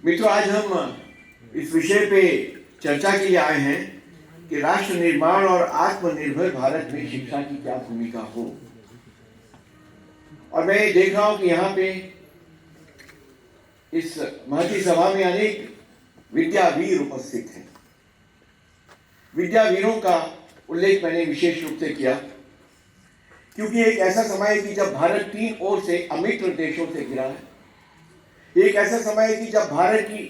मित्रों, आज हम इस विषय पे चर्चा के लिए आए हैं कि राष्ट्र निर्माण और आत्मनिर्भर भारत में शिक्षा की क्या भूमिका हो। और मैं देख रहा हूं कि यहाँ पे इस महती सभा में अनेक विद्यावीर उपस्थित हैं। विद्यावीरों का उल्लेख मैंने विशेष रूप से किया क्योंकि एक ऐसा समय है कि जब भारत 3 ओर से अमित्र देशों से घिरा है। एक ऐसा समय है कि जब भारत की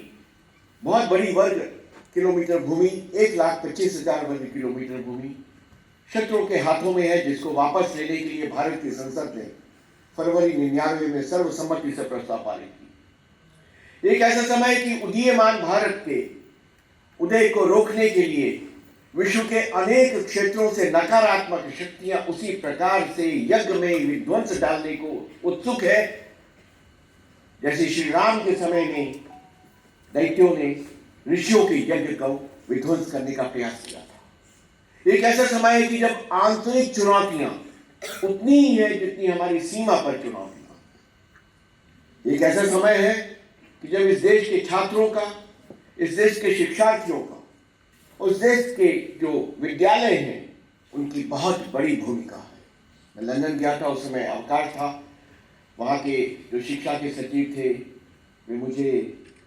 बहुत बड़ी वर्ग किलोमीटर भूमि, 1,25,000 वर्ग किलोमीटर भूमि शत्रुओं के हाथों में है, जिसको वापस लेने के लिए भारत की संसद ने फरवरी 99 में सर्वसम्मति से प्रस्ताव पारित की। एक ऐसा समय है कि उदीयमान भारत के उदय को रोकने के लिए विश्व के अनेक क्षेत्रों से नकारात्मक शक्तियां उसी प्रकार से यज्ञ में विध्वंस डालने को उत्सुक है, जैसे श्री राम के समय में दैत्यों ने ऋषियों के यज्ञ को विध्वंस करने का प्रयास किया था। एक ऐसा समय है कि जब आंतरिक चुनौतियां उतनी ही है जितनी हमारी सीमा पर चुनौतियां। एक ऐसा समय है कि जब इस देश के छात्रों का, इस देश के शिक्षार्थियों का, उस देश के जो विद्यालय हैं, उनकी बहुत बड़ी भूमिका है। मैं लंदन गया था, उस समय अवकाश था। वहाँ के जो शिक्षा के सचिव थे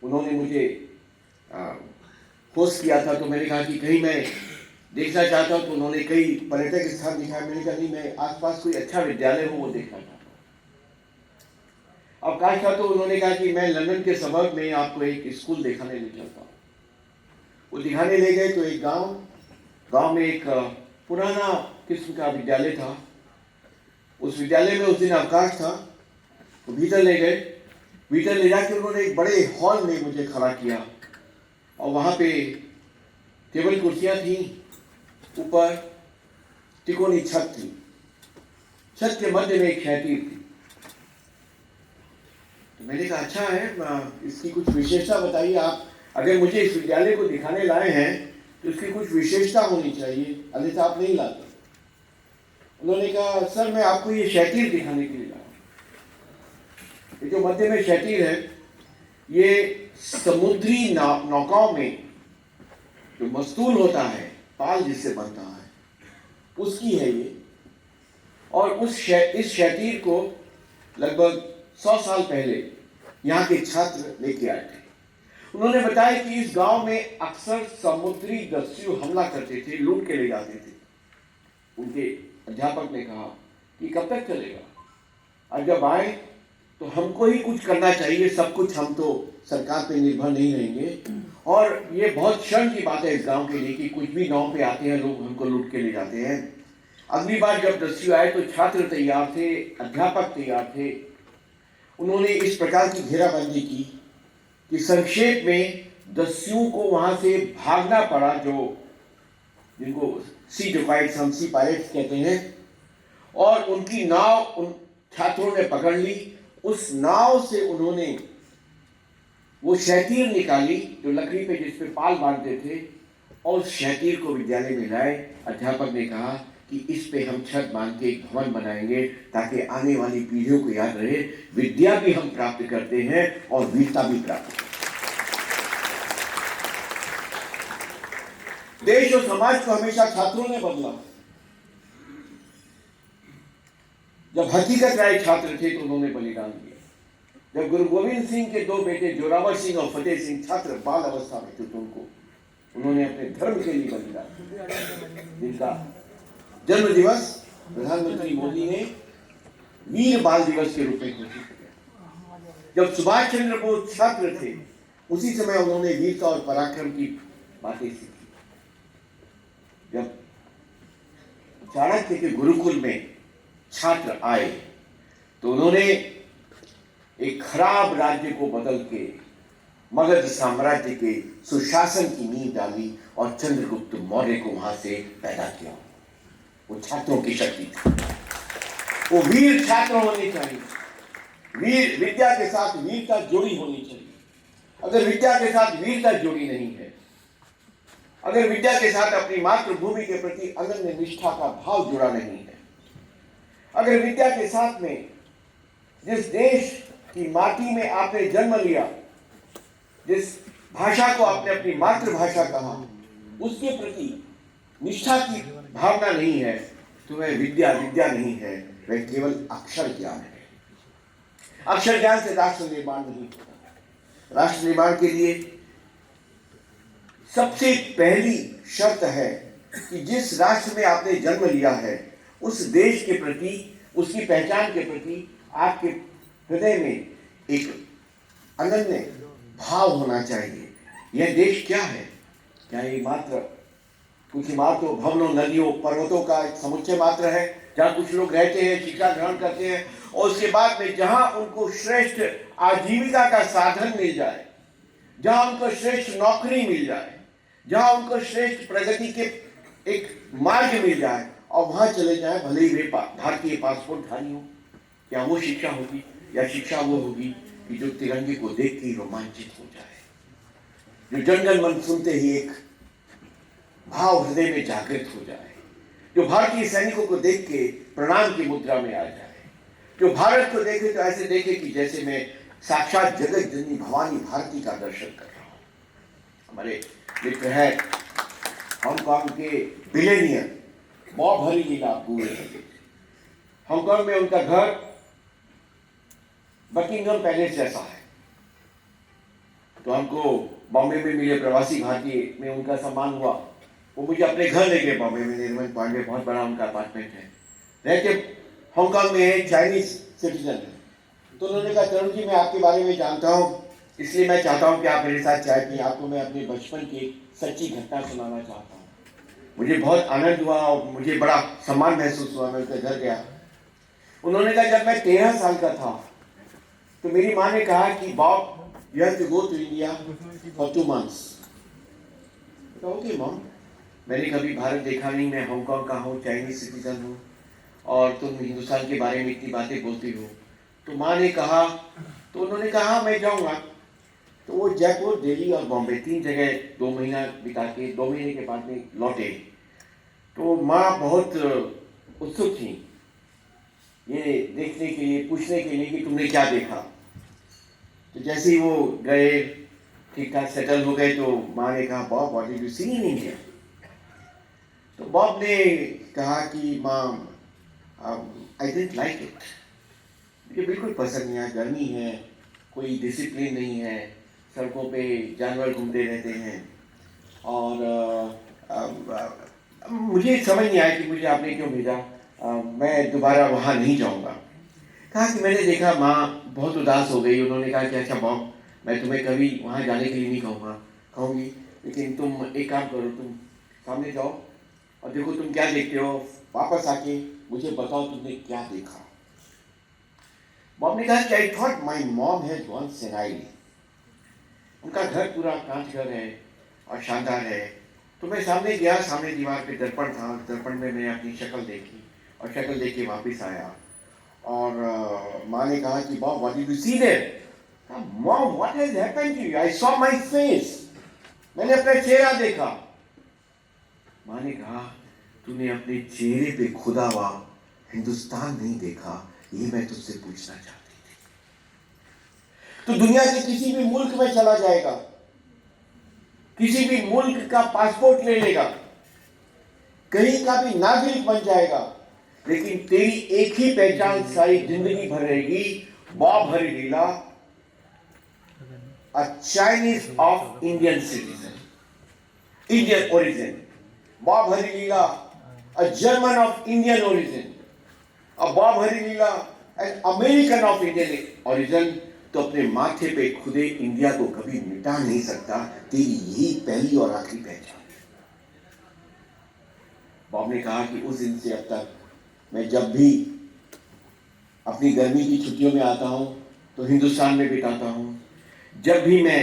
उन्होंने मुझे होस्ट किया था। तो मैंने कहा कि कहीं मैं देखना चाहता हूँ, तो उन्होंने कई पर्यटक स्थान दिखाया। मैंने कहा नहीं, मैं आसपास कोई अच्छा विद्यालय हो वो देखना चाहता हूँ। अवकाश था तो उन्होंने कहा कि मैं लंदन के सबर्ब में आपको एक स्कूल दिखाने ले चलता हूँ। वो दिखाने ले गए तो एक गांव में एक पुराना किस्म का विद्यालय था। उस विद्यालय में उस दिन अवकाश था, तो भीतर ले गए। भीतर ले जाकर उन्होंने एक बड़े हॉल में मुझे खड़ा किया और वहाँ पे टेबल कुर्सियाँ थी, ऊपर तिकोनी छत थी। छत के मध्य में एक खिड़की थी। तो मैंने कहा अच्छा है, इसकी कुछ विशेषता बताइए आप। अगर मुझे इस विद्यालय को दिखाने लाए हैं तो इसकी कुछ विशेषता होनी चाहिए, अन्यथा आप नहीं लाते। उन्होंने कहा सर, मैं आपको ये शैतीर दिखाने के लिए लाया। ये जो मध्य में शैतीर है, ये समुद्री नौकाओं में जो मस्तूल होता है, पाल जिससे बनता है, उसकी है ये। और इस शैतीर को लगभग 100 साल पहले यहाँ के छात्र लेके आए थे। उन्होंने बताया कि इस गांव में अक्सर समुद्री दस्यु हमला करते थे, लूट के ले जाते थे। उनके अध्यापक ने कहा कि कब तक चलेगा, और जब आए तो हमको ही कुछ करना चाहिए, सब कुछ हम तो सरकार पे निर्भर नहीं रहेंगे। और ये बहुत शर्म की बात है इस गांव के लिए कि कुछ भी गांव पे आते हैं लोग, हमको लूट के ले जाते हैं। अगली बार जब दस्यु आए तो छात्र तैयार थे, अध्यापक तैयार थे। उन्होंने इस प्रकार की घेराबंदी की कि संक्षेप में दस्युओं को वहां से भागना पड़ा, जिनको सी डिफाइट्स, हम सी पायरेट्स कहते हैं। और उनकी नाव उन छात्रों ने पकड़ ली। उस नाव से उन्होंने वो शैतीर निकाली जो लकड़ी पे, जिस पे पाल बांधते थे, और उस शैतीर को विद्यालय में लाए। अध्यापक ने कहा कि इस पे हम छत बांध के एक भवन बनाएंगे ताकि आने वाली पीढ़ियों को याद रहे, विद्या भी हम प्राप्त करते हैं और वीरता भी प्राप्त करते हैं। देश और समाज को हमेशा छात्रों ने बदला। जब हकीकत राय छात्र थे तो उन्होंने बलिदान दिया। जब गुरु गोविंद सिंह के 2 बेटे जोरावर सिंह और फतेह सिंह छात्र बाल अवस्था में थे, तो उन्होंने अपने धर्म के लिए बलिदान दिया, जिनका जन्म दिवस प्रधानमंत्री मोदी ने वीर बाल दिवस के रूप में घोषित किया। जब सुभाष चंद्र बोस छात्र थे, उसी समय उन्होंने वीरता और पराक्रम की बातें सीखी। जब चाणक्य के गुरुकुल में छात्र आए तो उन्होंने एक खराब राज्य को बदल के मगध साम्राज्य के सुशासन की नींव डाली और चंद्रगुप्त मौर्य को वहां से पैदा किया। वो छात्रों की शक्ति थी। वो वीर छात्र होने चाहिए। विद्या के साथ वीरता जोड़ी होनी चाहिए। अगर विद्या के साथ वीरता जोड़ी नहीं है, अगर विद्या के साथ अपनी मातृभूमि के प्रति अनन्य निष्ठा का भाव जुड़ा नहीं है, अगर विद्या के साथ में जिस देश की माटी में आपने जन्म लिया जिस भाषा को आपने अपनी मातृभाषा कहा, उसके प्रति निष्ठा की भावना नहीं है, तो वह विद्या विद्या नहीं है, वह केवल अक्षर ज्ञान है। अक्षर ज्ञान से राष्ट्र निर्माण नहीं होता। राष्ट्र निर्माण के लिए सबसे पहली शर्त है कि जिस राष्ट्र में आपने जन्म लिया है, उस देश के प्रति, उसकी पहचान के प्रति आपके हृदय में एक अनन्य भाव होना चाहिए। यह देश क्या है? क्या ये मात्र कुछ इमारतों, भवनों, नदियों, पर्वतों का एक समुच्चय मात्र है, जहाँ कुछ लोग रहते हैं, शिक्षा ग्रहण करते हैं, और उसके बाद में जहाँ उनको श्रेष्ठ आजीविका का साधन मिल जाए, जहाँ उनको श्रेष्ठ नौकरी मिल जाए, जहाँ उनको श्रेष्ठ प्रगति के एक मार्ग मिल जाए, और वहाँ चले जाए, भले ही वे भारतीय पासपोर्टधारी हो? क्या वो शिक्षा होगी? या शिक्षा वो होगी कि जो तिरंगे को देख के ही रोमांचित हो जाए, जो जनगण मन सुनते ही एक भाव हृदय में जागृत हो जाए, जो भारतीय सैनिकों को देख के प्रणाम की मुद्रा में आ जाए, जो भारत को देखे तो ऐसे देखे कि जैसे मैं साक्षात जगत जननी भवानी भारती का दर्शन कर रहा हूँ। हमारे मित्र है हांगकांग के बिलियनियर बॉब हरीलीला हांगकांग में उनका घर बकिंगम पैलेस जैसा है। तो हमको बॉम्बे में मिले प्रवासी भारतीय में उनका सम्मान हुआ। वो मुझे अपने घर ले गए बॉम्बे में, निर्मल पॉइंट में बहुत बड़ा उनका अपार्टमेंट है। रहते हांगकांग में है, चाइनीज सिटीजन है। तो उन्होंने कहा, तरुण जी मैं आपके बारे में जानता हूँ, इसलिए मैं चाहता हूँ कि आप मेरे साथ चाय पिए। आपको मैं अपने बचपन की सच्ची घटना सुनाना चाहता हूँ। मुझे बहुत आनंद हुआ और मुझे बड़ा सम्मान महसूस हुआ। मैं उनके घर गया। उन्होंने कहा, जब मैं 13 साल का था तो मेरी माँ ने कहा कि Bob you have to go to India for 2 months. Okay mom, मैंने कभी भारत देखा नहीं, मैं हांगकांग का हूँ, चाइनीज सिटीजन हूँ, और तुम हिंदुस्तान के बारे में इतनी बातें बोलती हो। तो माँ ने कहा, तो उन्होंने कहा हाँ मैं जाऊँगा। तो वो जयपुर, दिल्ली और बॉम्बे 3 जगह 2 महीना बिता के 2 महीने के बाद में लौटे। तो माँ बहुत उत्सुक थी ये देखने के लिए, पूछने के लिए कि तुमने क्या देखा। तो जैसे ही वो गए, ठीक ठाक सेटल हो गए, तो माँ ने कहा, Bob what did you see in India? तो बॉब ने कहा कि माँ आई डिडंट लाइक इट, मुझे बिल्कुल पसंद नहीं आया। गर्मी है, कोई डिसिप्लिन नहीं है, सड़कों पे जानवर घूमते रहते हैं, और मुझे समझ नहीं आया कि मुझे आपने क्यों भेजा। मैं दोबारा वहाँ नहीं जाऊँगा। कहा कि मैंने देखा माँ बहुत उदास हो गई। उन्होंने कहा कि अच्छा बॉब, मैं तुम्हें कभी वहाँ जाने के लिए नहीं कहूँगी, लेकिन तुम एक काम करो, तुम सामने जाओ और देखो तुम क्या देखते हो, वापस आके मुझे बताओ तुमने क्या देखा। बॉब ने कहा कि I thought my mom has gone senile. उनका घर पूरा कांच घर है और शानदार है। तो मैं सामने गया, सामने दीवार पे दर्पण था, दर्पण में मैंने अपनी शक्ल देखी और शक्ल देख के वापस आया। और माँ ने कहा कि Bob what did you see there? Mom what has happened to you? I saw my face, मैंने अपना चेहरा देखा। माँ ने कहा, तूने अपने चेहरे पे खुदा हुआ हिंदुस्तान नहीं देखा, ये मैं तुझसे पूछना चाहती थी। तो दुनिया के किसी भी मुल्क में चला जाएगा, किसी भी मुल्क का पासपोर्ट ले लेगा, कहीं का भी नागरिक बन जाएगा, लेकिन तेरी एक ही पहचान सारी जिंदगी भर रहेगी, Bob Harilela, a Chinese of Indian citizen, Indian origin. Bob Harilela, a German of Indian origin, a Bob Harilela, an American of Indian origin. तो अपने माथे पे खुदे इंडिया को कभी मिटा नहीं सकता। तेरी यही पहली और आखिरी पहचान है। बॉब ने कहा कि उस दिन से अब तक मैं जब भी अपनी गर्मी की छुट्टियों में आता हूं तो हिंदुस्तान में बिताता हूं। जब भी मैं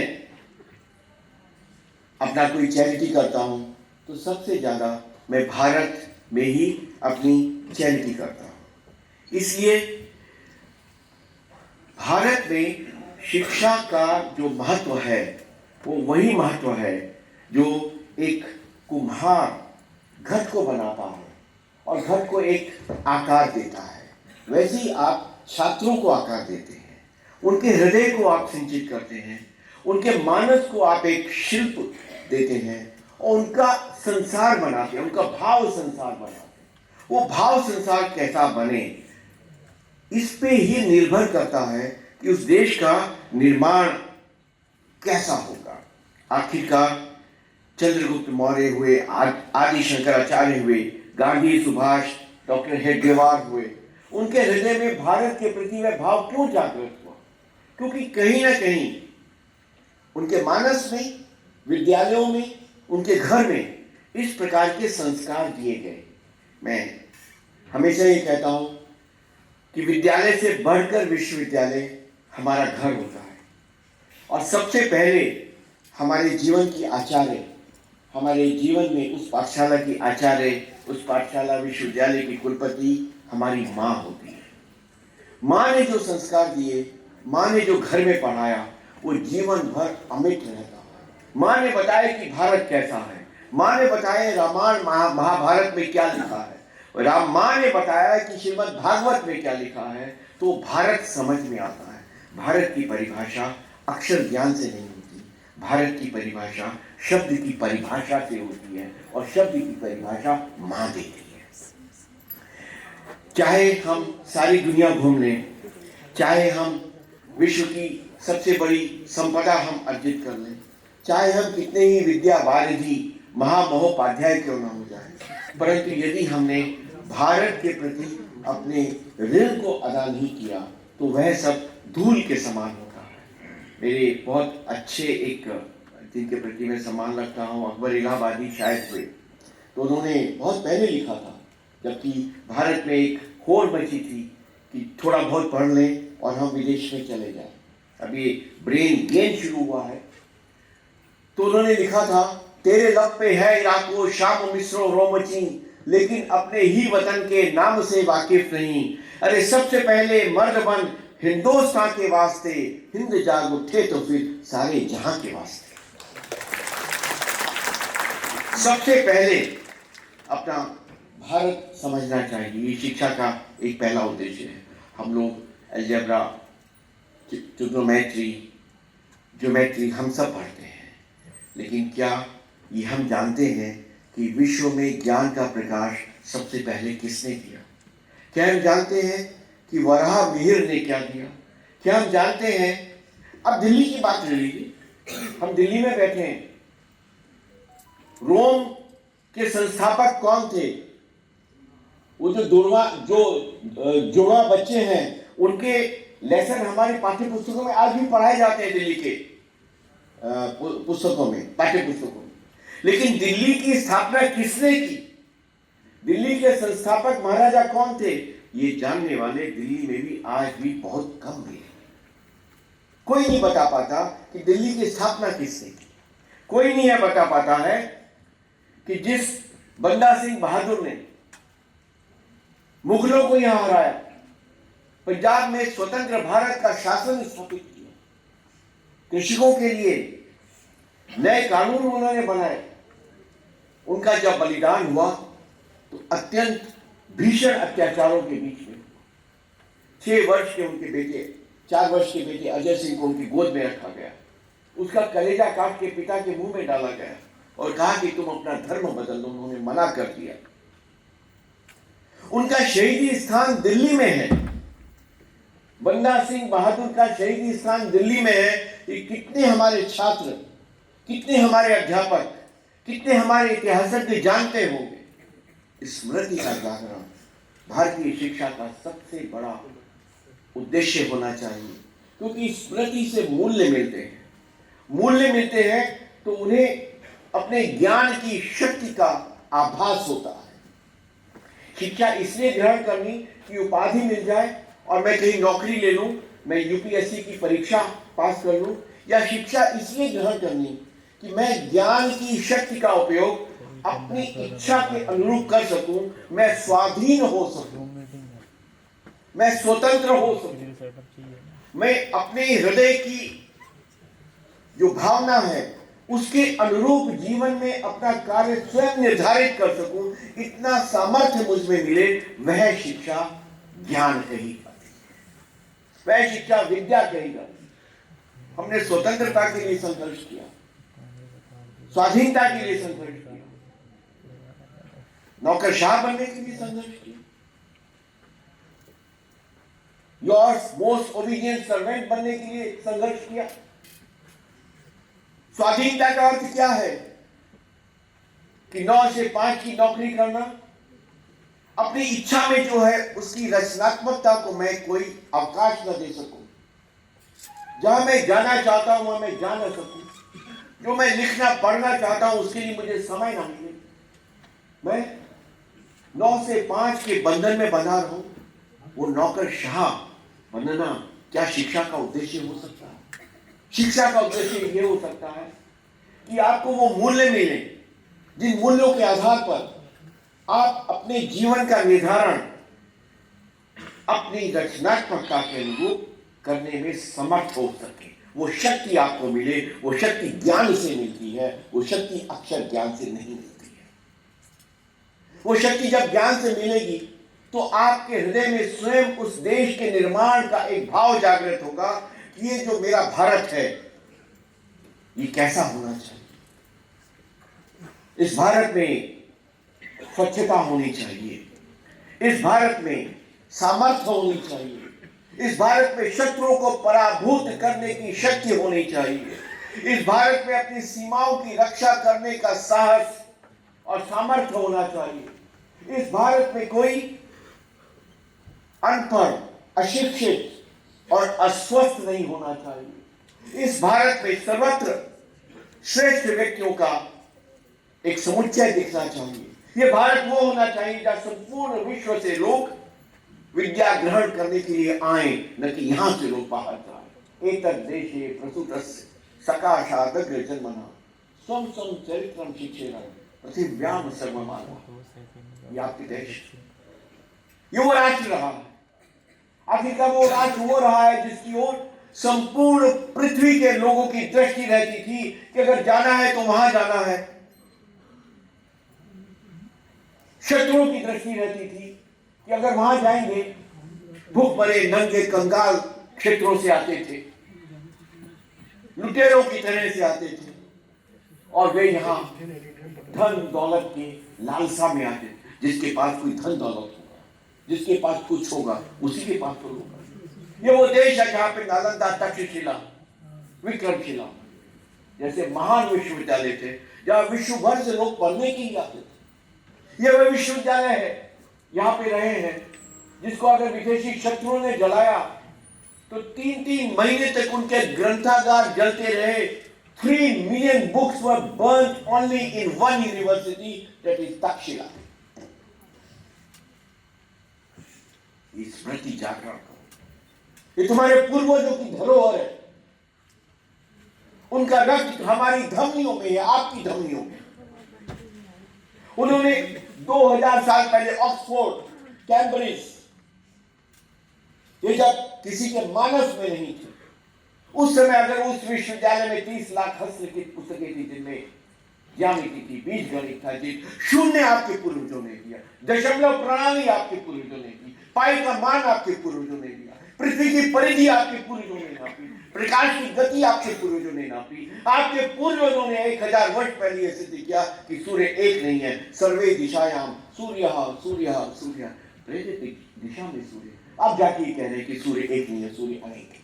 अपना कोई चैरिटी करता हूं तो सबसे ज्यादा मैं भारत में ही अपनी चैरिटी करता हूं। इसलिए भारत में शिक्षा का जो महत्व है वो वही महत्व है जो एक कुम्हार घट को बनाता है और घट को एक आकार देता है। वैसे ही आप छात्रों को आकार देते हैं, उनके हृदय को आप सिंचित करते हैं, उनके मानस को आप एक शिल्प देते हैं और उनका संसार बनाते हैं, उनका भाव संसार बनाते हैं। वो भाव संसार कैसा बने, इस पे ही निर्भर करता है कि उस देश का निर्माण कैसा होगा। आखिरकार चंद्रगुप्त मौर्य हुए, आदि शंकराचार्य हुए, गांधी, सुभाष, डॉक्टर हेडगेवार हुए, उनके हृदय में भारत के प्रति वह भाव क्यों जागृत हुआ? क्योंकि कहीं ना कहीं उनके मानस में, विद्यालयों में, उनके घर में इस प्रकार के संस्कार दिए गए। मैं हमेशा ये कहता हूं कि विद्यालय से बढ़कर विश्वविद्यालय हमारा घर होता है और सबसे पहले हमारे जीवन की आचार्य, हमारे जीवन में उस पाठशाला की आचार्य, उस पाठशाला विश्वविद्यालय की कुलपति हमारी माँ होती है। माँ ने जो संस्कार दिए, माँ ने जो घर में पढ़ाया, वो जीवन भर अमिट रहता है। माँ ने बताया कि भारत कैसा है, माँ ने बताया रामायण महाभारत में क्या लिखा है, माँ ने बताया कि श्रीमद् भागवत में क्या लिखा है, तो भारत समझ में आता है। भारत की परिभाषा अक्षर ज्ञान से नहीं होती, भारत की परिभाषा शब्द की परिभाषा से होती है और शब्द की परिभाषा माँ देती है। चाहे हम सारी दुनिया घूम लें, चाहे हम विश्व की सबसे बड़ी संपदा हम अर्जित कर लें, चाहे हम कितने ही विद्यावारिधि महामहोपाध्याय क्यों ना हो जाए, परंतु यदि हमने भारत के प्रति अपने ऋण को अदा नहीं किया तो वह सब धूल के समान होता है। मेरे बहुत अच्छे एक, जिनके प्रति मैं सम्मान रखता हूँ, अकबर इलाहाबादी शायद हुए, तो उन्होंने बहुत पहले लिखा था, जबकि भारत में एक होड़ मची थी कि थोड़ा बहुत पढ़ लें और हम विदेश में चले जाएं। अभी ब्रेन गेन शुरू हुआ है, तो उन्होंने लिखा था, तेरे लब पे है इराको शाम मिस्रो रोमची, लेकिन अपने ही वतन के नाम से वाकिफ नहीं। अरे सबसे पहले मर्द बन हिंदुस्तान के वास्ते, हिंद जाग उठे तो फिर सारे जहां के वास्ते। सबसे पहले अपना भारत समझना चाहिए, ये शिक्षा का एक पहला उद्देश्य है। हम लोग अलजेब्रा, ट्रिग्नोमेट्री, ज्योमेट्री हम सब पढ़ते हैं, लेकिन क्या ये हम जानते हैं कि विश्व में ज्ञान का प्रकाश सबसे पहले किसने दिया? क्या हम जानते हैं कि वराह मिहिर ने क्या दिया? क्या हम जानते हैं, अब दिल्ली की बात ले लीजिए, हम दिल्ली में बैठे हैं, रोम के संस्थापक कौन थे? वो जो जुड़वा बच्चे हैं, उनके लेसन हमारे पाठ्य पुस्तकों में आज भी पढ़ाए जाते हैं, दिल्ली के पुस्तकों में, पाठ्य पुस्तकों में। लेकिन दिल्ली की स्थापना किसने की? दिल्ली के संस्थापक महाराजा कौन थे? ये जानने वाले दिल्ली में भी आज भी बहुत कम मिले। कोई नहीं बता पाता कि दिल्ली की स्थापना किसने की। कोई नहीं बता पाता है कि जिस बंदा सिंह बहादुर ने मुगलों को यहां हराया, पंजाब में स्वतंत्र भारत का शासन स्थापित किया, कृषकों के लिए नए कानून उन्होंने बनाए, उनका जब बलिदान हुआ तो अत्यंत भीषण अत्याचारों के बीच में 6 वर्ष के उनके बेटे, 4 वर्ष के बेटे अजय सिंह को उनकी गोद में रखा गया, उसका कलेजा काट के पिता के मुंह में डाला गया और कहा कि तुम अपना धर्म बदल लो। उन्होंने मना कर दिया। उनका शहीदी स्थान दिल्ली में है, बंदा सिंह बहादुर का शहीदी स्थान दिल्ली में है। कि कितने हमारे छात्र, कितने हमारे अध्यापक, कितने हमारे इतिहासज्ञ जानते होंगे। स्मृति का जागरण भारतीय शिक्षा का सबसे बड़ा उद्देश्य होना चाहिए, क्योंकि स्मृति से मूल्य मिलते हैं। मूल्य मिलते हैं तो उन्हें अपने ज्ञान की शक्ति का आभास होता है। शिक्षा इसलिए ग्रहण करनी कि उपाधि मिल जाए और मैं कहीं नौकरी ले लूं, मैं यूपीएससी की परीक्षा पास कर लूं, या शिक्षा इसलिए ग्रहण करनी कि मैं ज्ञान की शक्ति का उपयोग अपनी इच्छा के अनुरूप कर सकूं, मैं स्वाधीन हो सकूं, मैं स्वतंत्र हो सकूं, मैं अपने हृदय की जो भावना है उसके अनुरूप जीवन में अपना कार्य स्वयं निर्धारित कर सकूं, इतना सामर्थ्य मुझ में मिले, वह शिक्षा ज्ञान कही जाती है, वह शिक्षा विद्या कही जाती है। हमने स्वतंत्रता के लिए संघर्ष किया, स्वाधीनता के लिए संघर्ष किया, नौकरशाह बनने के लिए संघर्ष किया, योर्स मोस्ट ओबीडिएंट सर्वेंट बनने के लिए संघर्ष किया। स्वाधीनता का अर्थ क्या है कि 9 से 5 की नौकरी करना, अपनी इच्छा में जो है उसकी रचनात्मकता को मैं कोई अवकाश न दे सकूं, जहां मैं जाना चाहता हूं वहां मैं जा न सकूं, जो मैं लिखना पढ़ना चाहता हूं उसके लिए मुझे समय ना मिले, मैं 9 से 5 के बंधन में बंधा रहूं। वो नौकरशाह बनना क्या शिक्षा का उद्देश्य हो सकता है? शिक्षा का उद्देश्य ये हो सकता है कि आपको वो मूल्य मिले जिन मूल्यों के आधार पर आप अपने जीवन का निर्धारण अपनी रचनात्मकता के अनुरूप करने में समर्थ हो सके। वो शक्ति आपको मिले, वो शक्ति ज्ञान से मिलती है, वो शक्ति अक्षर ज्ञान से नहीं मिलती है। वो शक्ति जब ज्ञान से मिलेगी तो आपके हृदय में स्वयं उस देश के निर्माण का एक भाव जागृत होगा कि ये जो मेरा भारत है ये कैसा होना चाहिए। इस भारत में स्वच्छता होनी चाहिए, इस भारत में सामर्थ्य होनी चाहिए, इस भारत में शत्रुओं को पराभूत करने की शक्ति होनी चाहिए, इस भारत में अपनी सीमाओं की रक्षा करने का साहस और सामर्थ्य होना चाहिए। इस भारत में कोई अनपढ़, अशिक्षित और अस्वस्थ नहीं होना चाहिए। इस भारत में सर्वत्र श्रेष्ठ व्यक्तियों का एक समुच्चय दिखना चाहिए। यह भारत वो होना चाहिए जहां संपूर्ण विश्व से लोग विद्या ग्रहण करने के लिए आए, न कि यहां से लोग बाहर जाए। एतद् देशे प्रसूतस्य सकाशादग्र जन्मना स्वं स्वं चरित्रम शिक्षेण पृथिव्याम सर्वमानः। ये आपके देश, ये वो राष्ट्र रहा है। आखिरकार वो राष्ट्र वो रहा है जिसकी ओर संपूर्ण पृथ्वी के लोगों की दृष्टि रहती थी कि अगर जाना है तो वहां जाना है। शत्रुओं की दृष्टि रहती थी कि अगर वहां जाएंगे, भूखमरे नंगे कंगाल क्षेत्रों से आते थे, लुटेरों की तरह से आते थे, और वे यहां धन दौलत की लालसा में आते थे। जिसके पास कोई धन दौलत होगा, जिसके पास कुछ होगा, उसी के पास तो होगा। ये वो देश है जहां पे नालंदा, तक्षशिला, विक्रमशिला जैसे महान विश्वविद्यालय थे, जहां विश्व भर से लोग पढ़ने के लिए आते थे। ये वह विश्वविद्यालय है, यहां पे रहे हैं, जिसको अगर विदेशी शत्रुओं ने जलाया तो 3-3 महीने तक उनके ग्रंथागार जलते रहे। 3 million books were burnt only in one university, that is Takshila. ये स्मृति जागरण करो, ये तुम्हारे पूर्वजों की धरोहर है, उनका रक्त हमारी धमनियों में है, आपकी धमनियों में। उन्होंने 2000 साल पहले ऑक्सफोर्ड, कैम्ब्रिज, ये जब किसी के मानस में नहीं थे, उस समय अगर उस विश्वविद्यालय में 30 लाख हस्तलिखित पुस्तकें थी, जिनमें ज्यामिति थी, बीजगणित था, जी शून्य आपके पूर्वजों ने दिया, दशमलव प्रणाली आपके पूर्वजों ने दी, पाई का मान आपके पूर्वजों ने दिया, पृथ्वी की परिधि आपके पूर्वजों ने नापी, प्रकाश की गति आपके पूर्वजों ने नापी। आपके पूर्वजों ने 1000 वर्ष पहले सिद्ध किया कि सूर्य एक नहीं है। सर्वे दिशायाम सूर्यः सूर्यः सूर्यः, प्रेरित दिशा में सूर्य। आप जाके कह रहे हैं कि सूर्य एक नहीं है, सूर्य अनेक है।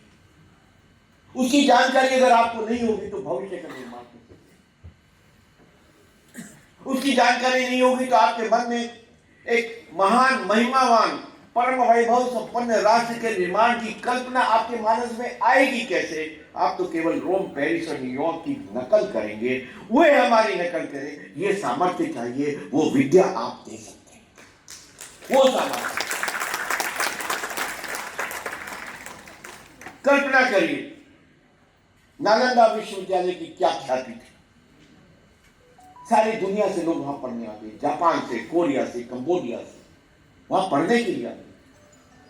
उसकी जानकारी अगर आपको नहीं होगी तो भविष्य का निर्माण कैसे? उसकी जानकारी नहीं होगी तो आपके मन में एक महान महिमावान परम वैभव संपन्न राष्ट्र के निर्माण की कल्पना आपके मानस में आएगी कैसे? आप तो केवल रोम, पेरिस और न्यूयॉर्क की नकल करेंगे, वे हमारी नकल करें। ये सामर्थ्य चाहिए, वो विद्या आप दे सकते हैं, वो सामर्थ्य। कल्पना करिए नालंदा विश्वविद्यालय की क्या ख्याति थी। सारी दुनिया से लोग वहां पढ़ने आते, जापान से, कोरिया से, कंबोडिया से वहां पढ़ने के लिए आते।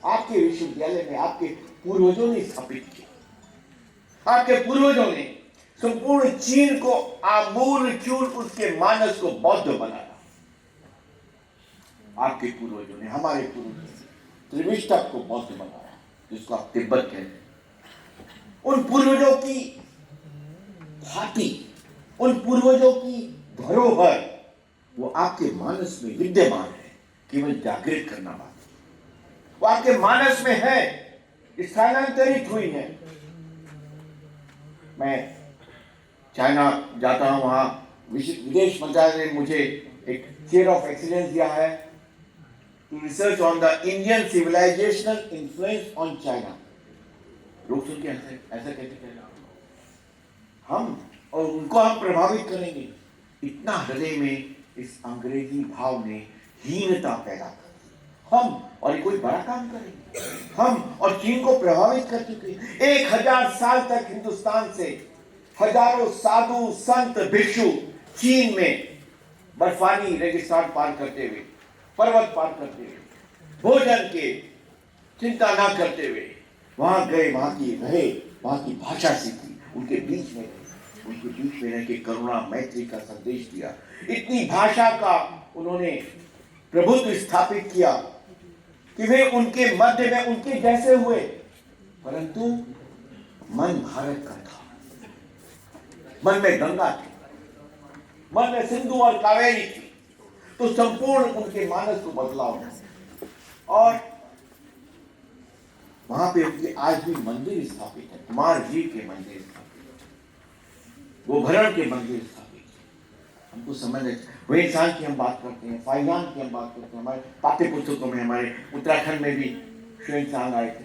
आपके विश्वविद्यालय में आपके पूर्वजों ने स्थापित किया। आपके पूर्वजों ने संपूर्ण चीन को आमूल चूर उसके मानस को बौद्ध बनाया। आपके पूर्वजों ने, हमारे पूर्वजों ने त्रिविष्टक को बौद्ध बनाया, जिसको आप तिब्बत कहते हैं। उन पूर्वजों की भांति, उन पूर्वजों की धरोहर वो आपके मानस में विद्यमान है, केवल जागृत करना बात। वो आपके मानस में है, स्थानांतरित हुई है। मैं चाइना जाता हूं, वहां विदेश मंत्रालय ने मुझे एक चेयर ऑफ एक्सीलेंस दिया है to research on the Indian civilisational influence on China. लोग सुन के ऐसा कहते हम और उनको हम प्रभावित करेंगे। इतना हृदय में इस अंग्रेजी भाव ने हीनता पैदा कर, हम और ये कोई बड़ा काम करेंगे। हम और चीन को प्रभावित कर चुके। 1000 साल तक हिंदुस्तान से हजारों साधु संत भिक्षु चीन में बर्फानी रेगिस्तान पार करते हुए, पर्वत पार करते हुए, भोजन के चिंता ना करते हुए वहां गए, वहां की रहे, वहां की भाषा सीखी, उनके बीच में रह के करुणा मैत्री का संदेश दिया। इतनी भाषा का उन्होंने प्रभुत्व स्थापित किया कि वे उनके मध्य में उनके जैसे हुए, परंतु मन भारत का था। मन में गंगा थी, मन में सिंधु और कावेरी थी, तो संपूर्ण उनके मानस को बदलाव। और वहां पे उनके आज भी मंदिर स्थापित है, कुमार जी के मंदिर स्थापित, गोभरण के मंदिर स्थापित। हमको समझ है, वो इंसान की हम बात करते हैं, फाइलान की हम बात करते हैं। हमारे पाठ्य पुस्तकों में, हमारे उत्तराखंड में भी श्वेन आए थे,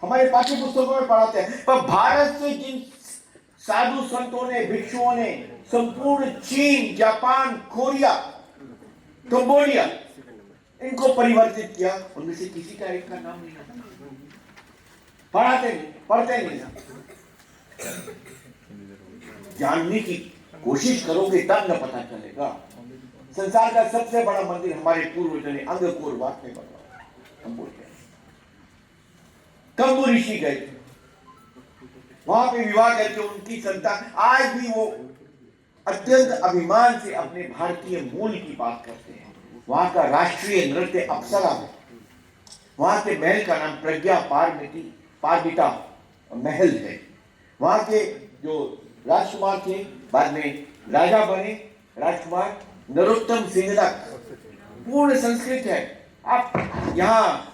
हमारे पाठ्य पुस्तकों में पढ़ाते हैं। पर भारत से जिन साधु संतों ने, भिक्षुओं ने संपूर्ण चीन, जापान, कोरिया, कंबोडिया इनको परिवर्तित किया, उनमें से किसी का एक का नाम नहीं आता। पढ़ते नहीं। जानने की कोशिश करोगे तब न पता चलेगा। संसार का सबसे बड़ा मंदिर हमारे पूर्वजों ने अंगकोर वाट में बनवाया, कंबू ऋषि गए थे, वहां पे विवाह करके उनकी संतान आज भी वो अत्यंत अभिमान से अपने भारतीय मूल की बात करते हैं। वहां का राष्ट्रीय नृत्य अप्सरा है। वहां के महल का नाम प्रज्ञा पारमिता महल है। वहां के जो राजकुमार थे, बाद में राजा बने, राजकुमार नरोत्तम सिंह तक पूर्ण संस्कृत है। आप यहाँ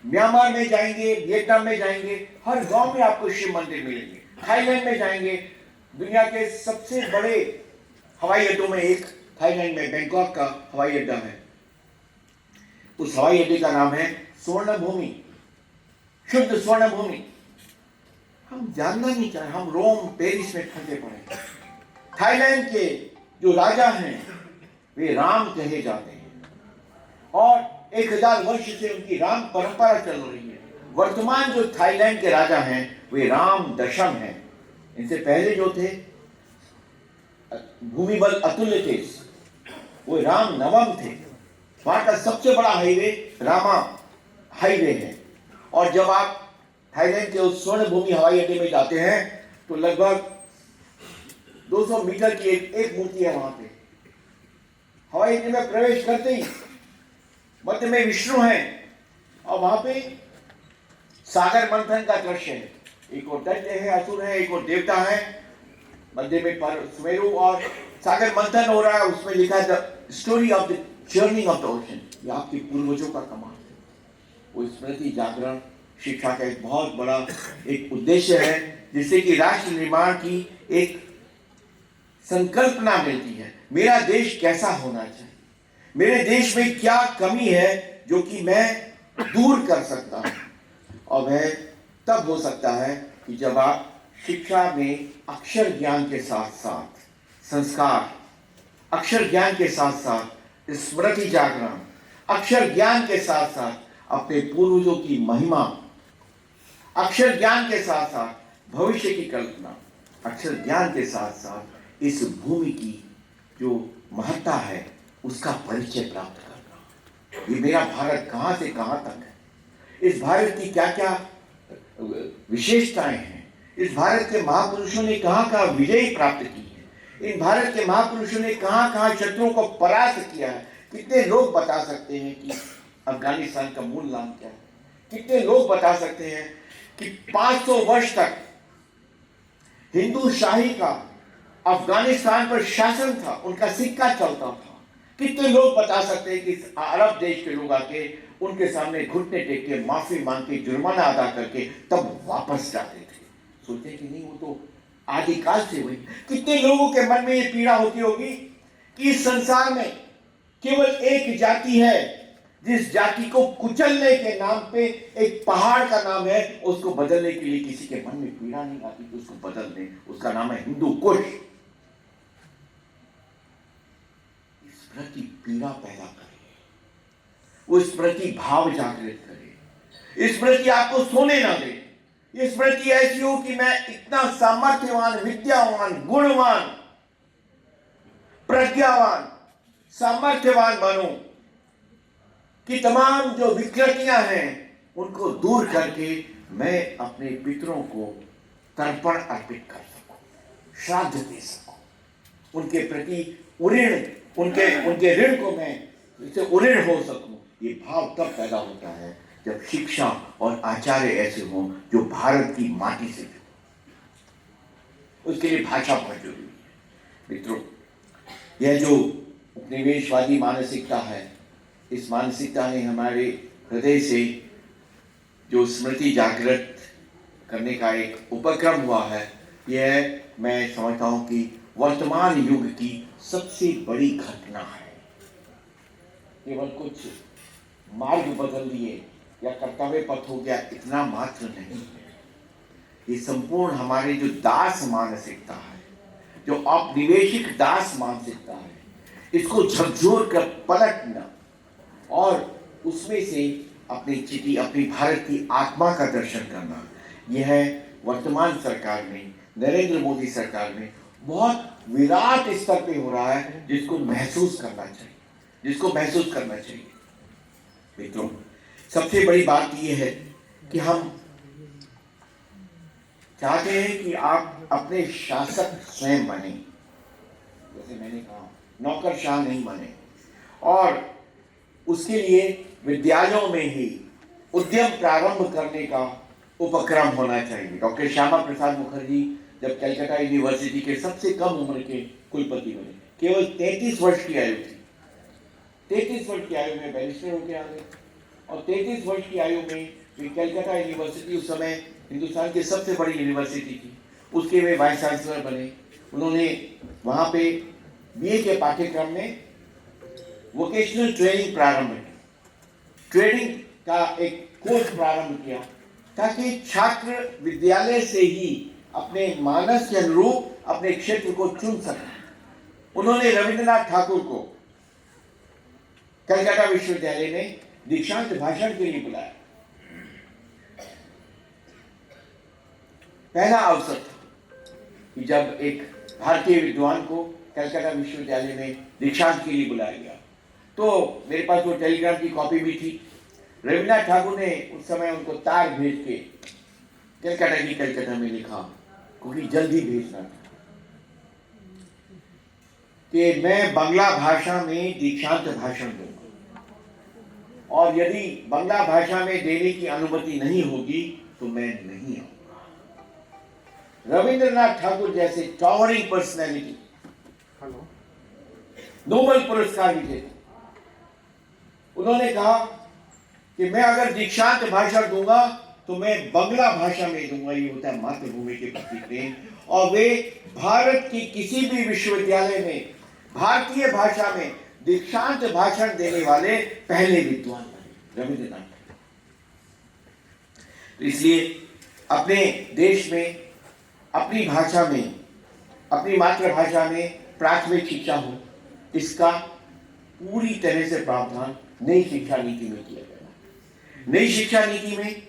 म्यांमार में जाएंगे, वियतनाम में जाएंगे, हर गांव में आपको शिव मंदिर मिलेंगे। थाईलैंड में जाएंगे, दुनिया के सबसे बड़े हवाई अड्डों में एक थाईलैंड में बैंकॉक का हवाई अड्डा है। उस हवाई अड्डे का नाम है स्वर्ण भूमि, शुद्ध स्वर्ण भूमि। हम जानना नहीं चाहे, हम रोम पेरिस में फंसे पड़े। थाईलैंड के जो राजा हैं वे राम कहे जाते हैं और 1000 वर्ष से उनकी राम परंपरा चल रही है। वर्तमान जो थाईलैंड के राजा हैं वे राम दशम हैं। इनसे पहले जो थे भूमिबल अतुल्य थे, वो राम नवम थे। वहां का सबसे बड़ा हाईवे रामा हाईवे है। और जब आप थाईलैंड के उस स्वर्ण भूमि हवाई अड्डे में जाते हैं तो लगभग 200 मीटर की एक मूर्ति है वहां पे। हवाई अड्डे में प्रवेश करते ही मध्य में विष्णु है और वहां पे सागर मंथन का दृश्य है। एक और दैत्य है, असुर है, एक और देवता है, मध्य में पर सुमेरु और सागर मंथन हो रहा है। उसमें लिखा है the story of the churning of the ocean. ये आपके पूर्वजों का कमाल है। वो स्मृति जागरण शिक्षा का एक बहुत बड़ा एक उद्देश्य है, जिससे कि राष्ट्र निर्माण की एक संकल्पना मिलती है। मेरा देश कैसा होना चाहिए, मेरे देश में क्या कमी है जो कि मैं दूर कर सकता हूं। और वह तब हो सकता है कि जब आप शिक्षा में अक्षर ज्ञान के साथ साथ संस्कार, अक्षर ज्ञान के साथ साथ स्मृति जागरण, अक्षर ज्ञान के साथ साथ अपने पूर्वजों की महिमा, अक्षर ज्ञान के साथ साथ भविष्य की कल्पना, अक्षर ज्ञान के साथ साथ इस भूमि की जो महत्ता है उसका परिचय प्राप्त करना। ये मेरा भारत कहां से कहां तक है, इस भारत की क्या क्या विशेषताएं हैं, इस भारत के महापुरुषों ने कहां कहां विजय प्राप्त की है, इन भारत के महापुरुषों ने कहां कहां शत्रुओं को परास्त किया है। कितने लोग बता सकते हैं कि अफगानिस्तान का मूल नाम क्या है? कितने लोग बता सकते हैं कि 500 वर्ष तक हिंदू शाही का अफगानिस्तान पर शासन था, उनका सिक्का चलता था। कितने लोग बता सकते हैं कि अरब देश के लोग आके उनके सामने घुटने टेक के माफी मांग के जुर्माना अदा करके तब वापस जाते थे। सोचते कि नहीं, वो तो आदिकाल से हुई। कितने लोगों के मन में ये पीड़ा होती होगी कि इस संसार में केवल एक जाति है जिस जाति को कुचलने के नाम पे एक पहाड़ का नाम है, उसको बदलने के लिए किसी के मन में पीड़ा नहीं आती कि उसको बदल दें। उसका नाम है हिंदू कुश। इस प्रति पीड़ा पैदा करे, उस प्रति भाव जागृत करे, इस प्रति आपको सोने ना दे। इस प्रति ऐसी हो कि मैं इतना सामर्थ्यवान, विद्यावान, गुणवान, प्रज्ञावान, सामर्थ्यवान बनूं कि तमाम जो विकृतियां हैं उनको दूर करके मैं अपने पितरों को तर्पण अर्पित कर सकूं, श्राद्ध दे सकूं, उनके प्रति उऋण, उनके ऋण को मैं इससे उऋण हो सकूं। ये भाव तब पैदा होता है जब शिक्षा और आचार्य ऐसे हों जो भारत की माटी से जुड़े। उसके लिए भाषा बहुत जरूरी है। मित्रों, यह जो उपनिवेशवादी मानसिकता है, इस मानसिकता ने हमारे हृदय से जो स्मृति जागृत करने का एक उपक्रम हुआ है, यह मैं समझता हूं कि वर्तमान युग की सबसे बड़ी घटना है। केवल कुछ मार्ग बदल दिए या कर्तव्य पथ हो गया, इतना मात्र नहीं है। ये संपूर्ण हमारे जो दास मानसिकता है, जो औपनिवेशिक दास मानसिकता है, इसको झकझोर कर पलटना और उसमें से अपनी भारत की आत्मा का दर्शन करना, यह वर्तमान सरकार में, नरेंद्र मोदी सरकार में बहुत विराट स्तर पे हो रहा है, जिसको महसूस करना चाहिए। मित्रों, सबसे बड़ी बात यह है कि हम चाहते हैं कि आप अपने शासक स्वयं बने। जैसे मैंने कहा, नौकरशाह नहीं बने। और उसके लिए विद्यालयों में ही उद्यम प्रारंभ करने का उपक्रम होना चाहिए। डॉक्टर श्यामा प्रसाद मुखर्जी जब कलकत्ता यूनिवर्सिटी के सबसे कम उम्र के कुलपति बने, केवल 33 वर्ष की आयु थी। 33 वर्ष की आयु में बैरिस्टर होकर आ गए और 33 वर्ष की आयु में कलकत्ता यूनिवर्सिटी उस समय हिंदुस्तान की सबसे बड़ी यूनिवर्सिटी थी, उसके वे वाइस चांसलर बने। उन्होंने वहाँ पे बीए के पाठ्यक्रम में वोकेशनल ट्रेनिंग प्रारंभ की, ट्रेनिंग का एक कोर्स प्रारंभ किया ताकि छात्र विद्यालय से ही अपने मानस के अनुरूप अपने क्षेत्र को चुन सकें। उन्होंने रविंद्रनाथ ठाकुर को कलकत्ता विश्वविद्यालय में दीक्षांत भाषण के लिए बुलाया। पहला अवसर था कि जब एक भारतीय विद्वान को कलकत्ता विश्वविद्यालय में दीक्षांत के लिए बुलाया गया, तो मेरे पास वो टेलीग्राम की कॉपी भी थी। रविन्द्रनाथ ठाकुर ने उस समय उनको तार भेज के कलकत्ता में लिखा, क्योंकि जल्दी भेजना था, कि मैं बांग्ला भाषा में दीक्षांत भाषण दूंगा और यदि बांग्ला भाषा में देने की अनुमति नहीं होगी तो मैं नहीं आऊंगा। रविंद्रनाथ ठाकुर जैसे टॉवरिंग पर्सनैलिटी, नोबेल पुरस्कार विजेता, उन्होंने कहा कि मैं अगर दीक्षांत भाषण दूंगा तो मैं बांग्ला भाषा में दूंगा। ये होता है मातृभूमि के प्रति प्रेम। और वे भारत की किसी भी विश्वविद्यालय में भारतीय भाषा में दीक्षांत भाषण देने वाले पहले विद्वान बने, रविंद्रनाथ। तो इसलिए अपने देश में अपनी भाषा में, अपनी मातृभाषा में प्राथमिक शिक्षा हो, इसका पूरी तरह से प्रावधान नई शिक्षा नीति में किया गया। नई शिक्षा नीति में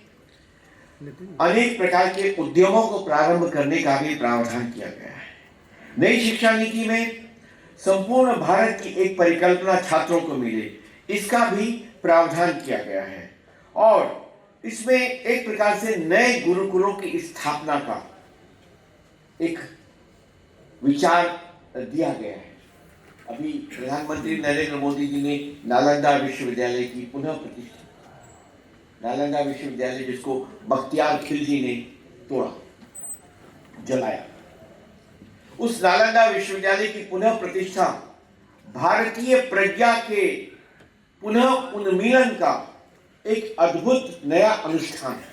अनेक प्रकार के उद्यमों को प्रारंभ करने का भी प्रावधान किया गया है। नई शिक्षा नीति में संपूर्ण भारत की एक परिकल्पना छात्रों को मिले, इसका भी प्रावधान किया गया है। और इसमें एक प्रकार से नए गुरुकुलों की स्थापना का एक विचार दिया गया है। अभी प्रधानमंत्री नरेंद्र मोदी जी ने नालंदा विश्वविद्यालय की पुनः प्रतिष्ठा, नालंदा विश्वविद्यालय जिसको बख्तियार खिलजी ने तोड़ा, जलाया, उस नालंदा विश्वविद्यालय की पुनः प्रतिष्ठा भारतीय प्रज्ञा के पुनः उन्मीलन का एक अद्भुत नया अनुष्ठान है।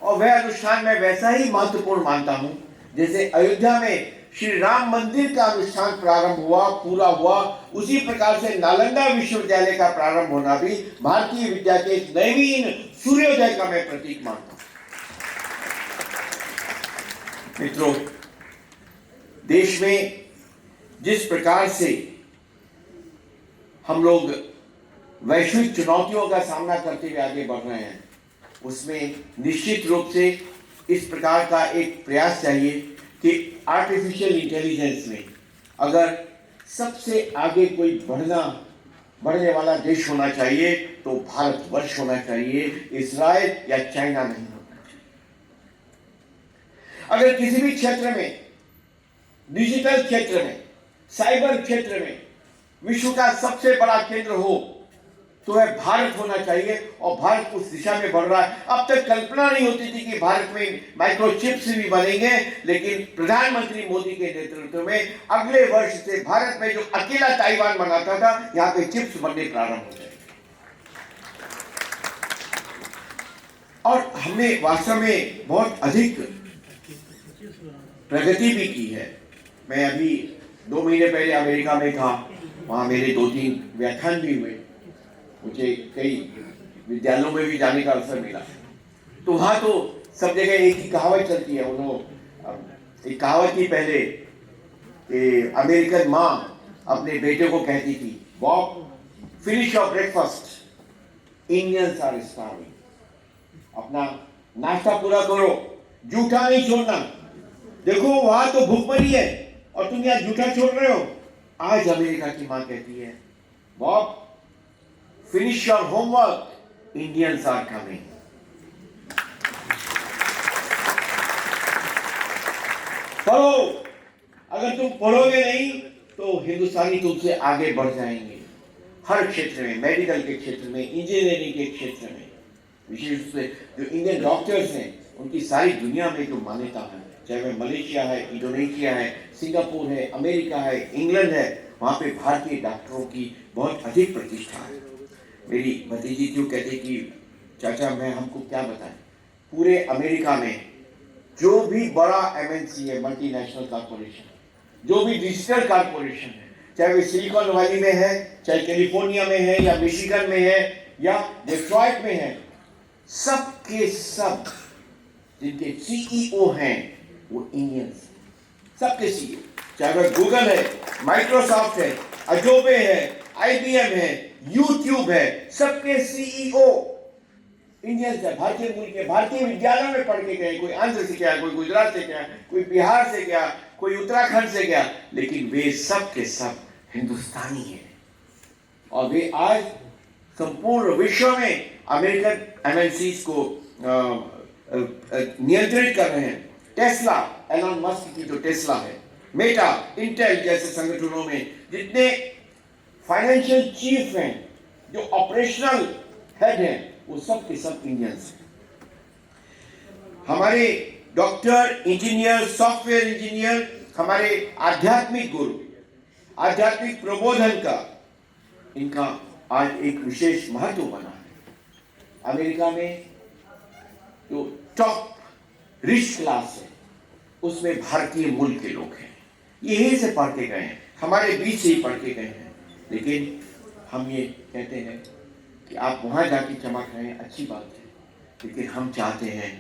और वह अनुष्ठान मैं वैसा ही महत्वपूर्ण मानता हूं जैसे अयोध्या में श्री राम मंदिर का अनुष्ठान प्रारंभ हुआ, पूरा हुआ, उसी प्रकार से नालंदा विश्वविद्यालय का प्रारंभ होना भी भारतीय विद्या के एक नवीन सूर्योदय का मैं प्रतीक मानता हूं। मित्रों, देश में जिस प्रकार से हम लोग वैश्विक चुनौतियों का सामना करते हुए आगे बढ़ रहे हैं, उसमें निश्चित रूप से इस प्रकार का एक प्रयास चाहिए कि आर्टिफिशियल इंटेलिजेंस में अगर सबसे आगे कोई बढ़ने वाला देश होना चाहिए तो भारतवर्ष होना चाहिए, इजराइल या चाइना नहीं होना चाहिए। अगर किसी भी क्षेत्र में, डिजिटल क्षेत्र में, साइबर क्षेत्र में विश्व का सबसे बड़ा केंद्र हो तो वह भारत होना चाहिए, और भारत उस दिशा में बढ़ रहा है। अब तक कल्पना नहीं होती थी कि भारत में माइक्रोचिप्स भी बनेंगे, लेकिन प्रधानमंत्री मोदी के नेतृत्व में अगले वर्ष से भारत में जो अकेला ताइवान बनाता था, यहां पे चिप्स बनने प्रारंभ हो जाएंगे। और हमने वास्तव में बहुत अधिक प्रगति भी की है। मैं अभी 2 महीने पहले अमेरिका में था, वहां मेरे 2-3 व्याख्यान भी हुए, मुझे कई विद्यालयों में भी जाने का अवसर मिला। तो वहां तो सब जगह एक ही कहावत चलती है। उन्होंने एक कहावत थी पहले, अमेरिकन माँ अपने बेटे को कहती थी, Bob finish your breakfast, Indians are starving. अपना नाश्ता पूरा करो, जूठा नहीं छोड़ना। देखो वहां तो भूखमरी है और तुम यहाँ जूठा छोड़ रहे हो। आज अमेरिका की माँ कहती है, Bob finish your homework, Indians are coming. पढ़ो, अगर तुम पढ़ोगे नहीं तो हिंदुस्तानी तुमसे आगे बढ़ जाएंगे हर क्षेत्र में, मेडिकल के क्षेत्र में, इंजीनियरिंग के क्षेत्र में। विशेष रूप से जो इंडियन डॉक्टर्स हैं, उनकी सारी दुनिया में जो मान्यता है, चाहे वह मलेशिया है, इंडोनेशिया है, सिंगापुर है, अमेरिका है, इंग्लैंड है, वहां पे भारतीय डॉक्टरों की बहुत अधिक प्रतिष्ठा है। मेरी भतीजी जो कहते कि चाचा मैं हमको क्या बताएं, पूरे अमेरिका में जो भी बड़ा एमएनसी है, मल्टीनेशनल कॉर्पोरेशन, जो भी डिजिटल कॉर्पोरेशन है, चाहे वो सिलिकॉन वैली में है, चाहे कैलिफोर्निया में है, या मिशिगन में है, या डेट्रॉइट में है, सब के सब जिनके सीईओ हैं वो इंडियंस, सबके सीईओ, चाहे वह गूगल है, माइक्रोसॉफ्ट है, अडोबे है, आईबीएम है, यूट्यूब है, सबके सीईओ इंडियंस है, भारतीय मूल के, भारतीय विद्यालयों में पढ़ के गए। कोई आंध्र से गया, कोई गुजरात से गया, कोई बिहार से गया, कोई उत्तराखंड से गया, लेकिन वे सब के सब हिंदुस्तानी हैं। और वे आज संपूर्ण विश्व में अमेरिकन एमएनसीज को नियंत्रित कर रहे हैं। टेस्ला, एलन मस्क की जो टेस्ला है, मेटा, इंटेल जैसे संगठनों में जितने फाइनेंशियल चीफ हैं, जो ऑपरेशनल हेड हैं, वो सब के सब इंडियंस हैं। हमारे डॉक्टर, इंजीनियर, सॉफ्टवेयर इंजीनियर, हमारे आध्यात्मिक गुरु, आध्यात्मिक प्रबोधन का इनका आज एक विशेष महत्व बना है। अमेरिका में जो टॉप रिच क्लास है, उसमें भारतीय मूल के लोग हैं, यहीं से पढ़ के गए हैं, हमारे बीच से ही पढ़ के गए हैं। लेकिन हम ये कहते हैं कि आप वहाँ जाके चमक रहे हैं, अच्छी बात है, लेकिन हम चाहते हैं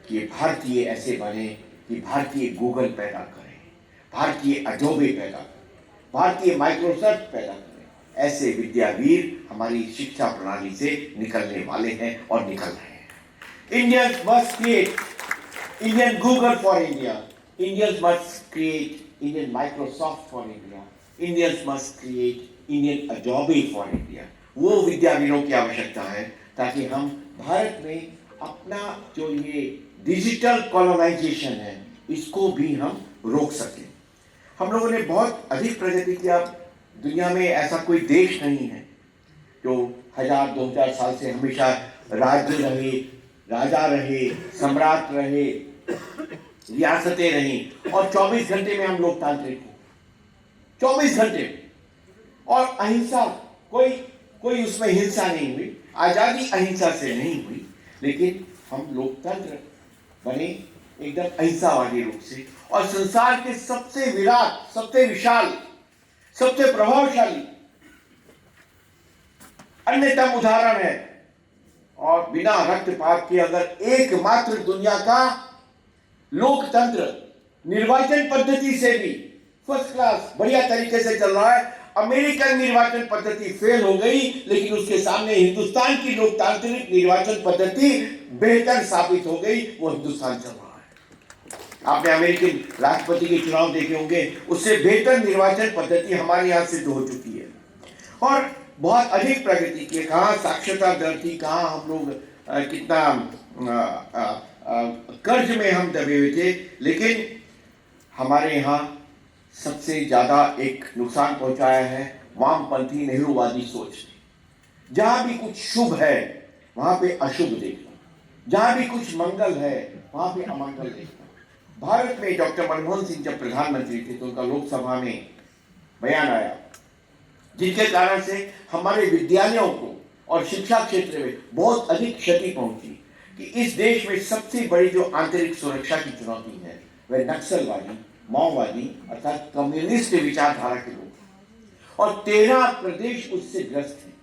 कि भारतीय ऐसे बने कि भारतीय गूगल पैदा करें, भारतीय अडोबे पैदा करें, भारतीय माइक्रोसॉफ्ट पैदा करें। ऐसे विद्यावीर हमारी शिक्षा प्रणाली से निकलने वाले हैं और निकल रहे हैं। Indians must create Indian Google for India, Indians must create Indian Microsoft for India, Indians must create Indian Adobe for India. वो विद्यावीरों की आवश्यकता है ताकि हम भारत में अपना जो ये डिजिटल कॉलोनाइजेशन है, इसको भी हम रोक सकें। हम लोगों ने बहुत अधिक प्रगति किया। दुनिया में ऐसा कोई देश नहीं है जो 1000-2000 साल से हमेशा राज्य रहे, राजा रहे, सम्राट रहे, रियासतें रहीं और 24 घंटे में हम लोकतांत्रिक हो, 24 घंटे और अहिंसा, कोई कोई उसमें हिंसा नहीं हुई, आजादी अहिंसा से नहीं हुई, लेकिन हम लोकतंत्र बने एकदम अहिंसावादी रूप से। और संसार के सबसे विराट, सबसे विशाल, सबसे प्रभावशाली अन्यतम उदाहरण है। और बिना रक्तपात के अगर एकमात्र दुनिया का लोकतंत्र निर्वाचन पद्धति से भी फर्स्ट क्लास बढ़िया तरीके से चल रहा है, अमेरिकन निर्वाचन पद्धति फेल हो गई, लेकिन उसके सामने हिंदुस्तान की लोकतांत्रिक निर्वाचन पद्धति बेहतर साबित हो गई, वो हिंदुस्तान चल रहा है। आपने अमेरिकन राष्ट्रपति के चुनाव देखे होंगे, उससे बेहतर निर्वाचन पद्धति हमारे यहां सिद्ध हो चुकी है और बहुत अधिक प्रगति की। कहाँ साक्षरता दर थी, कहाँ हम लोग कितना कर्ज में हम दबे हुए थे, लेकिन हमारे यहाँ सबसे ज्यादा एक नुकसान पहुंचाया है वामपंथी नेहरूवादी सोच ने। जहां भी कुछ शुभ है वहां पे अशुभ देखना, जहां भी कुछ मंगल है वहां पे अमंगल देखना। भारत में डॉक्टर मनमोहन सिंह जब प्रधानमंत्री थे तो उनका लोकसभा में बयान आया, जिनके कारण से हमारे विद्यालयों को और शिक्षा क्षेत्र में बहुत अधिक क्षति पहुंची कि इस देश में सबसे बड़ी जो आंतरिक सुरक्षा की चुनौती है वह नक्सलवादी, माओवादी अर्थात कम्युनिस्ट विचारधारा के लोग, और 13 प्रदेश उससे ग्रस्त हैं।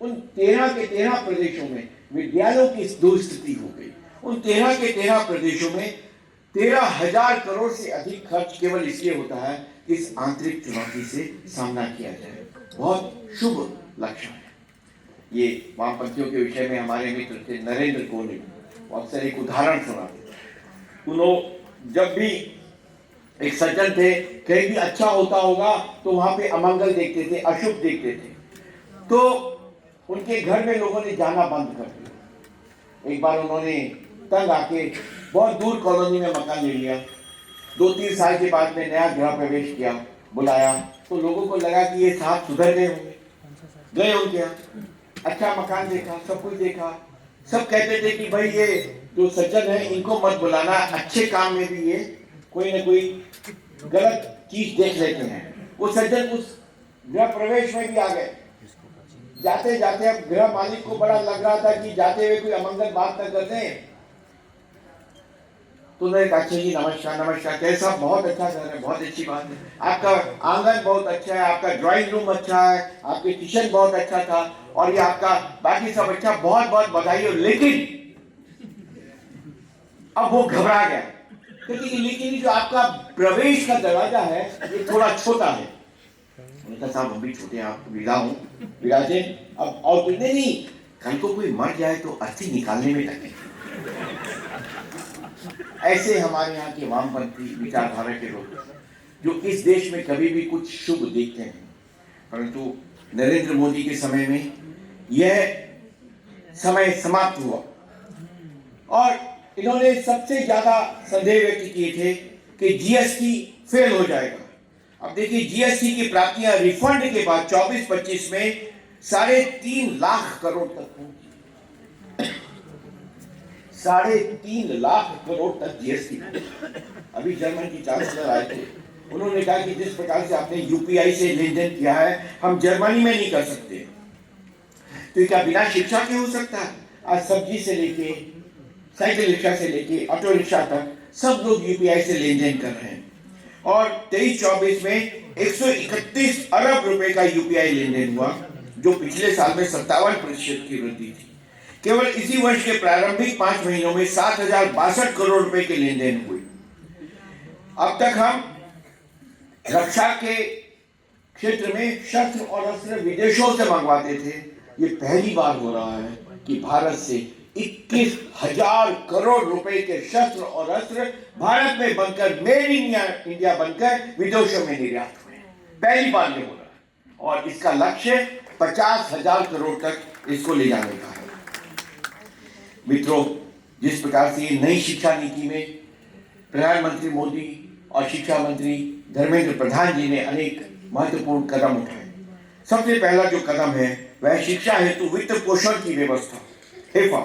उन 13 के 13 प्रदेशों में विद्यालयों की दुस्थिति हो गई। उन 13 के 13 प्रदेशों में 13,000 करोड़ से अधिक खर्च केवल इसलिए होता है कि इस आंतरिक चुनौती से सामना किया जाए। बहुत शुभ लक्षण है। ये वामपंथियों के विषय में हमारे मित्र थे नरेंद्र कोहली, अक्सर एक उदाहरण सुनाते। उन्होंने जब भी एक सज्जन थे, कहीं भी अच्छा होता होगा तो वहां पे अमंगल देखते थे, अशुभ देखते थे, तो उनके घर में लोगों ने जाना बंद कर दिया। एक बार उन्होंने तंग आके बहुत दूर कॉलोनी में मकान ले लिया। 2-3 साल के बाद में नया गृह प्रवेश किया, बुलाया तो लोगों को लगा कि ये साहब सुधर गए होंगे, गए उनके यहाँ, अच्छा मकान देखा, सब कुछ देखा। सब कहते थे कि भाई ये जो सज्जन है इनको मत बुलाना, अच्छे काम में भी ये कोई ना कोई गलत चीज देख लेते हैं। वो सज्जन उस गृह प्रवेश में भी आ गए। जाते जाते अब गृह मालिक को बड़ा लग रहा था कि जाते हुए कोई अमंगल बात न कर दें, तो उन्होंने कहा, अच्छा जी नमस्कार नमस्कार, कैसा, बहुत अच्छा घर है, बहुत अच्छी बात है, आपका आंगन बहुत अच्छा है, आपका ड्राइंग रूम अच्छा है, आपके किचन बहुत अच्छा था और ये आपका बाकी सब अच्छा, बहुत बहुत बधाई हो। लेकिन अब वो घबरा गया क्योंकि लेकिन जो आपका प्रवेश का दरवाजा है ये थोड़ा छोटा है। उन्होंने कहा साहब हम भी छोटे हैं, आप विदा हूं, विराजे अब और कुछ नहीं, कल को कोई मर जाए तो अर्थी निकालने में लगे। ऐसे हमारे यहाँ के वामपंथी विचारधारा के लोग जो इस देश में कभी भी कुछ शुभ देखते हैं, परंतु नरेंद्र मोदी के समय में यह समय समाप्त हुआ और इन्होंने सबसे ज्यादा संदेह व्यक्त किए थे कि जीएसटी फेल हो जाएगा। अब देखिए जीएसटी की प्राप्तियां रिफंड के बाद 24-25 में 3.5 लाख करोड़ तक पहुंची। 3.5 लाख करोड़ तक जीएसटी। अभी जर्मन की चांसलर आए थे, उन्होंने कहा कि जिस प्रकार से आपने यूपीआई से लेन देन किया है हम जर्मनी में नहीं कर सकते। तो क्या बिना शिक्षा के हो सकता है? आज सब्जी से लेके साइकिल रिक्शा से लेके ऑटो रिक्शा तक सब लोग यूपीआई से लेन देन कर रहे हैं और 23-24 में 131 अरब रुपए का यूपीआई लेन देन हुआ, जो पिछले साल में 57% की वृद्धि थी। केवल इसी वर्ष के प्रारंभिक 5 महीनों में 7,062 करोड़ रुपए के लेन देन हुए। अब तक हम रक्षा के क्षेत्र में शस्त्र और अस्त्र विदेशों से मंगवाते थे, ये पहली बार हो रहा है कि भारत से 21,000 करोड़ रुपए के शस्त्र और अस्त्र भारत में बनकर मेड इन इंडिया बनकर विदेशों में निर्यात हुए। पहली बार ये हो रहा है और इसका लक्ष्य 50,000 करोड़ तक इसको ले जाने का है। मित्रों, जिस प्रकार से ये नई शिक्षा नीति में प्रधानमंत्री मोदी और शिक्षा मंत्री धर्मेंद्र प्रधान जी ने अनेक महत्वपूर्ण कदम उठाए। सबसे पहला जो कदम है वह शिक्षा हेतु वित्त पोषण की व्यवस्था, हेफा।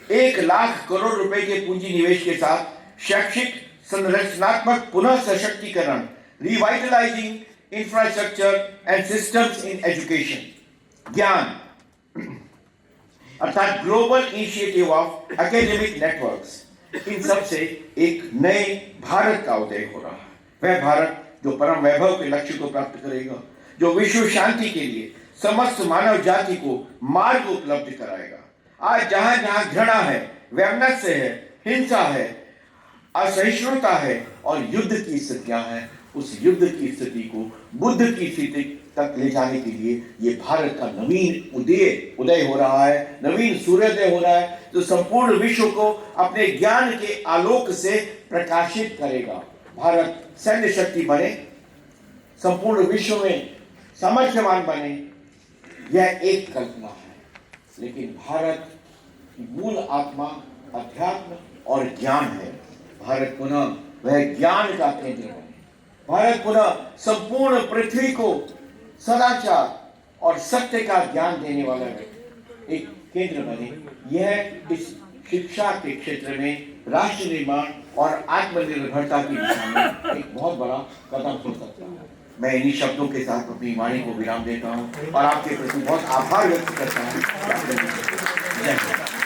1 लाख करोड़ रुपए के पूंजी निवेश के साथ शैक्षिक संरचनात्मक पुनः सशक्तिकरण, revitalising infrastructure and systems in education, ज्ञान अर्थात global initiative of academic networks, इन सब से एक नए भारत का उदय हो रहा है। वह भारत जो परम वैभव के लक्ष्य को प्राप्त करेगा, जो विश्व शांति के लिए समस्त मानव जाति को मार्ग उपलब्ध कराएगा। आज जहां जहां घृणा है, वैमनस्य है, हिंसा है, असहिष्णुता है और युद्ध की स्थितियां हैं, उस युद्ध की स्थिति को बुद्ध की स्थिति तक ले जाने के लिए ये भारत का नवीन उदय हो रहा है, नवीन सूर्योदय हो रहा है, जो संपूर्ण विश्व को अपने ज्ञान के आलोक से प्रकाशित करेगा। भारत सैन्य शक्ति बने, संपूर्ण विश्व में सामर्थ्यवान बने, यह एक कल्पना है, लेकिन भारत की मूल आत्मा अध्यात्म और ज्ञान है। भारत पुनः वह ज्ञान का केंद्र बने, भारत पुनः संपूर्ण पृथ्वी को सदाचार और सत्य का ज्ञान देने वाला एक केंद्र बने। यह इस शिक्षा के क्षेत्र में राष्ट्र निर्माण और आत्मनिर्भरता की दिशा में एक बहुत बड़ा कदम हो सकता है। मैं इन्हीं शब्दों के साथ अपनी वाणी को विराम देता हूँ और आपके प्रति बहुत आभार व्यक्त करता हूँ। जय हिंद।